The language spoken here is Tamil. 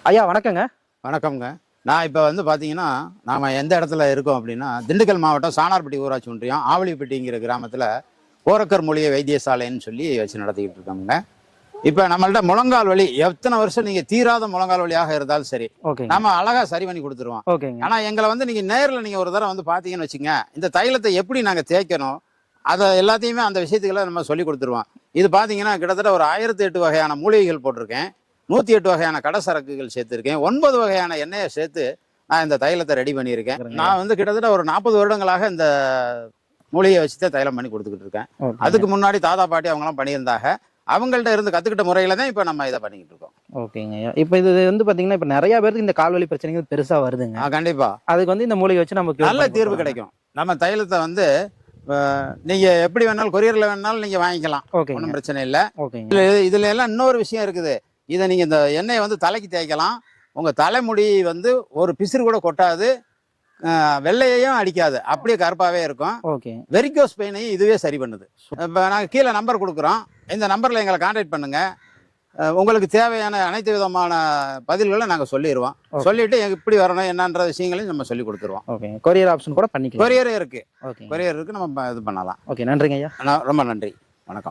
ஐயா வணக்கங்க. வணக்கம்ங்க. நான் இப்போ வந்து பார்த்தீங்கன்னா, நாம் எந்த இடத்துல இருக்கோம் அப்படின்னா, திண்டுக்கல் மாவட்டம் சாணார்பட்டி ஊராட்சி ஒன்றியம் ஆவலிப்பட்டிங்கிற கிராமத்தில் கோரக்கர் மூலிகை வைத்தியசாலைன்னு சொல்லி வச்சு நடத்திக்கிட்டு இருக்கோங்க. இப்போ நம்மள்ட்ட முழங்கால் வலி எத்தனை வருஷம் நீங்கள் தீராத முழங்கால் வலியாக இருந்தாலும் சரி, ஓகேங்க. நம்ம அழகாக சரி பண்ணி கொடுத்துருவோம். ஓகேங்க. ஆனால் எங்களை வந்து நீங்கள் நேரில் நீங்கள் ஒரு தடவை வந்து பார்த்தீங்கன்னு வச்சுங்க, இந்த தைலத்தை எப்படி நாங்கள் தேய்க்கணும், அதை எல்லாத்தையுமே அந்த விஷயத்துக்களை நம்ம சொல்லி கொடுத்துருவோம். இது பார்த்தீங்கன்னா கிட்டத்தட்ட ஒரு 1008 வகையான மூலிகைகள் போட்டிருக்கேன், 108 வகையான கடசரக்குகள் சேர்த்துருக்கேன், 9 வகையான எண்ணெயை சேர்த்து நான் இந்த தைலத்தை ரெடி பண்ணியிருக்கேன். நான் வந்து கிட்டத்தட்ட ஒரு 40 வருடங்களாக இந்த மூலிகையை வச்சு தான் தைலம் பண்ணி கொடுத்துக்கிட்டு இருக்கேன். அதுக்கு முன்னாடி தாத்தா பாட்டி அவங்களாம் பண்ணியிருந்தாங்க. அவங்கள்ட்ட இருந்து கற்றுக்கிட்ட முறையில தான் இப்போ நம்ம இதை பண்ணிக்கிட்டு இருக்கோம். ஓகேங்க. இப்போ இது வந்து பார்த்தீங்கன்னா, இப்போ நிறைய பேருக்கு இந்த கால்வலி பிரச்சனைகள் பெருசாக வருதுங்க. கண்டிப்பா அதுக்கு வந்து இந்த மூலிகை வச்சு நமக்கு நல்ல தீர்வு கிடைக்கும். நம்ம தைலத்தை வந்து நீங்கள் எப்படி வேணாலும் கொரியரில் வேணாலும் நீங்கள் வாங்கிக்கலாம், ஒன்றும் பிரச்சனை இல்லை. ஓகேங்க. இதில் எல்லாம் இன்னொரு விஷயம் இருக்குது. இதை நீங்கள் இந்த எண்ணெயை வந்து தலைக்கு தேய்க்கலாம். உங்கள் தலைமுடி வந்து ஒரு பிசிறு கூட கொட்டாது, வெள்ளையையும் அடிக்காது, அப்படியே கருப்பாகவே இருக்கும். ஓகே. வெரிகோஸ் பெயினையும் இதுவே சரி பண்ணுது. இப்போ நாங்கள் கீழே நம்பர் கொடுக்குறோம், இந்த நம்பரில் எங்களை கான்டாக்ட் பண்ணுங்கள். உங்களுக்கு தேவையான அனைத்து விதமான பதில்களை நாங்கள் சொல்லிடுவோம். சொல்லிட்டு எப்படி வரணும் என்னன்ற விஷயங்களையும் நம்ம சொல்லி கொடுத்துருவோம். ஓகே. கொரியர் ஆப்ஷன் கூட பண்ணிக்கலாம். கொரியரே இருக்குது. ஓகே. கொரியர் இருக்குது, நம்ம இது பண்ணலாம். ஓகே. நன்றிங்க ஐயா. ரொம்ப நன்றி. வணக்கம்.